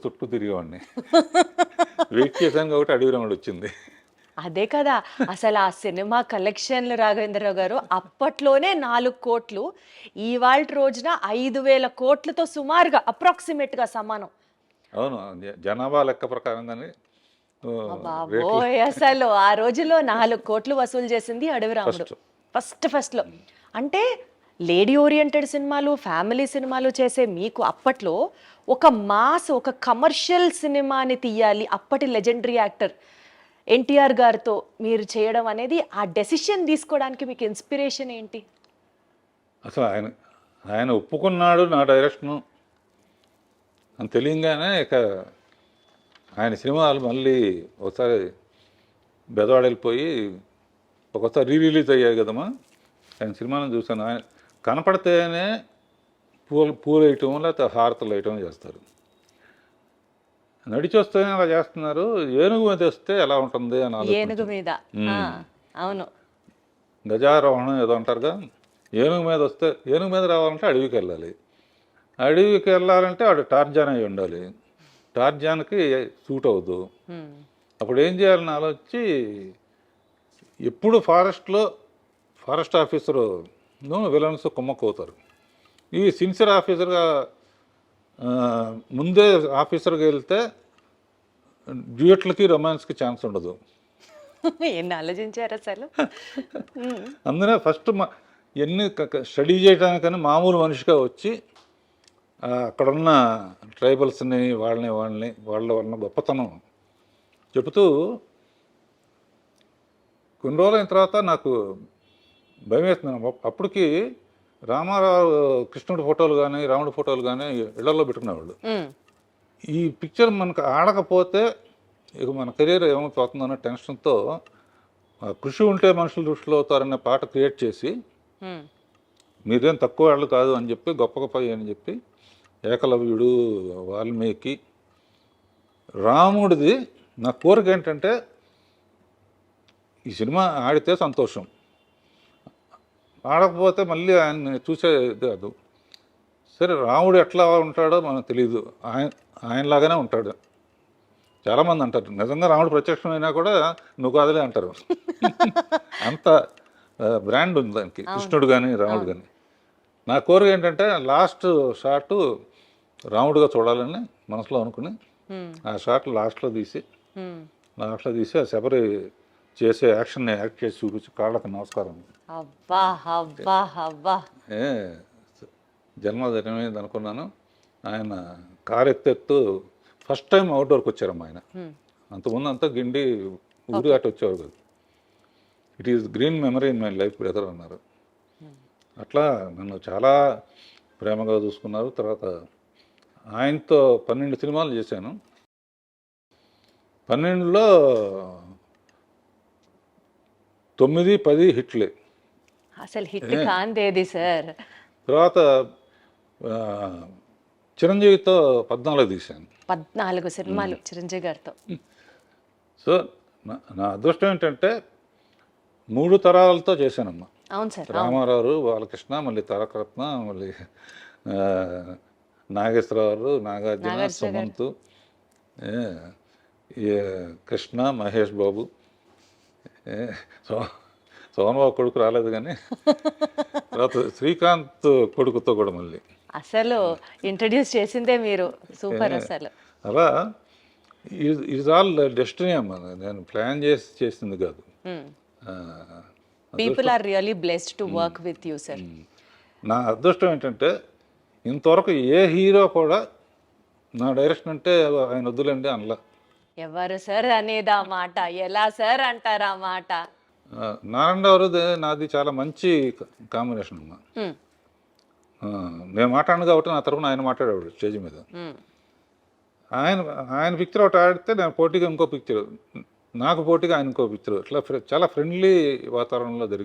చుట్టూ తిరిగేవాడిని. వెయిట్ చేశాను కాబట్టి అడవి రాముడు వచ్చింది. అదే కదా! అసలు ఆ సినిమా కలెక్షన్‌లు రాఘవేంద్రరావు గారు అప్పట్లోనే 4,00,00,000 ఇవాల్టి రోజున 5,000,00,00,000తో సుమారుగా అప్రాక్సిమేట్‌గా సమానం. అవును. జనాభా లెక్క ప్రకారంగానే రేట్లు బాబోయ్! అసలు ఆ రోజుల్లో 4,00,00,000 వసూలు చేసింది అడవి రాముడు. ఫస్ట్‌లో. అంటే లేడీ ఓరియెంటెడ్ సినిమాలు, ఫ్యామిలీ సినిమాలు చేసే మీకు అప్పట్లో ఒక ఒక కమర్షియల్ సినిమాని తీయాలి. అప్పటి లెజెండరీ యాక్టర్ ఎన్టీఆర్ గారితో మీరు చేయడం అనేది ఆ డెసిషన్ తీసుకోవడానికి మీకు ఇన్స్పిరేషన్ ఏంటి? అసలు ఆయన ఒప్పుకున్నాడు నా డైరెక్షను అని తెలియంగానే ఇక ఆయన సినిమాలు మళ్ళీ ఒకసారి బెదవాడ వెళ్ళిపోయి ఒకసారి రిలీజ్ అయ్యాయి కదమ్మా, ఆయన సినిమాలను చూశాను. ఆయన కనపడితేనే పూలు వేయటం లేకపోతే హారతలు వేయటం చేస్తారు. నడిచి వస్తేనే అలా చేస్తున్నారు, ఏనుగు మీద వస్తే ఎలా ఉంటుంది అని ఏనుగు మీద అవును గజారోహణం ఏదో అంటారుగా. ఏనుగు మీద రావాలంటే అడవికి వెళ్ళాలి. అడవికి వెళ్ళాలంటే వాడు టార్జాన్ అయి ఉండాలి. టార్జాన్కి సూట్ అవ్వదు. అప్పుడు ఏం చేయాలని ఆలోచించి ఎప్పుడు ఫారెస్ట్ ఆఫీసరు విలన్స్ కుమ్మక్కవుతారు. ఈ సిన్సియర్ ఆఫీసర్గా ముందే ఆఫీసర్గా వెళ్తే డ్యూయట్లకి రొమాన్స్కి ఛాన్స్ ఉండదు. ఎన్ని ఆలోచించారు అసలు. అందునే ఫస్ట్ ఎన్ని స్టడీ చేయడానికని మామూలు మనిషిగా వచ్చి అక్కడున్న ట్రైబల్స్ని వాళ్ళ గొప్పతనం చెబుతూ కొన్ని రోజులైన తర్వాత నాకు భయం వేస్తున్నాను. అప్పటికి రామారావు కృష్ణుడి ఫోటోలు కానీ రాముడి ఫోటోలు కానీ ఇళ్లలో పెట్టుకునేవాళ్ళు. ఈ పిక్చర్ మనకు ఆడకపోతే ఇక మన కెరీర్ ఏమైపోతుందన్న టెన్షన్తో కృషి ఉంటే మనుషులు దృష్టిలో అవుతారనే పాట క్రియేట్ చేసి మీరేం తక్కువ వాళ్ళు కాదు అని చెప్పి గొప్ప అని చెప్పి ఏకలవ్యుడు, వాల్మీకి, రాముడిది నా కోరిక ఏంటంటే ఈ సినిమా ఆడితే సంతోషం, ఆడకపోతే మళ్ళీ ఆయన్ని చూసేది కాదు. సరే రాముడు ఎట్లా ఉంటాడో మనకు తెలియదు, ఆయనలాగానే ఉంటాడు. చాలామంది అంటారు నిజంగా రాముడు ప్రత్యక్షమైనా కూడా నువ్వు కాదులే అంటారు. అంత బ్రాండ్ ఉంది దానికి, కృష్ణుడు కానీ రాముడు కానీ. నా కోరిక ఏంటంటే లాస్ట్ షాట్ రాముడుగా చూడాలని మనసులో అనుకుని ఆ షాట్ లాస్ట్లో తీసి ఆ శబరి చేసే యాక్షన్ని యాక్ట్ చేసి చూపించి కాళ్ళకి నమస్కారం. జన్మ ధన్యమైంది అనుకున్నాను. ఆయన కారు ఎత్తు ఫస్ట్ టైం అవుట్డోర్కి వచ్చారమ్మా ఆయన. అంతకుముందు అంతా గిండి ఊరి అటు వచ్చేవారు కాదు. It is green memory in my life brother అన్నారు. అట్లా నన్ను చాలా ప్రేమగా చూసుకున్నారు. తర్వాత ఆయనతో 12 సినిమాలు చేశాను. 12లో 9, 10 హిట్లే. అసలు హిట్ కాందేది సార్. తర్వాత చిరంజీవితో 14 తీశాను. 14 సినిమాలు చిరంజీవి గారితో. సో నా అదృష్టం ఏంటంటే 3 తరాలతో చేశానమ్మా. అవును సార్. రామారావు, బాలకృష్ణ, మళ్ళీ తారకరత్న, మళ్ళీ నాగేశ్వరరావు, నాగార్జున, సుమంత్, కృష్ణ, మహేష్ బాబు, సోమన్ బాబు కొడుకు రాలేదు కానీ తర్వాత శ్రీకాంత్ కొడుకుతో కూడా మళ్ళీ అసలు ఇంట్రడ్యూస్ చేసిందే మీరు. సూపర్. అసలు అలా ఈజ్ ఆల్ డెస్టినీ అమ్మా. నేను ప్లాన్ చేసింది కాదు. People are really blessed to work with you sir. నా అదృష్టం ఏంటంటే ఇంతవరకు ఏ హీరో కూడా నా డైరెక్షన్ అంటే ఆయన వద్దులేండి అనలా. ఎవరు సార్ అనేది ఆ మాట? ఎలా సార్ అంటారు ఆ మాట? నారాయణరావు నాది చాలా మంచి కాంబినేషన్ అమ్మా. నేను మాట్లాడను కాబట్టి నా తరఫున ఆయన మాట్లాడేవాడు స్టేజ్ మీద. ఆయన పిక్చర్ ఒకటి ఆడితే నేను పోటీగా ఇంకో పిక్చర్, నాకు పోటీగా ఆయన ఇంకో పిక్చర్, ఇట్లా చాలా ఫ్రెండ్లీ వాతావరణంలో జరిగింది.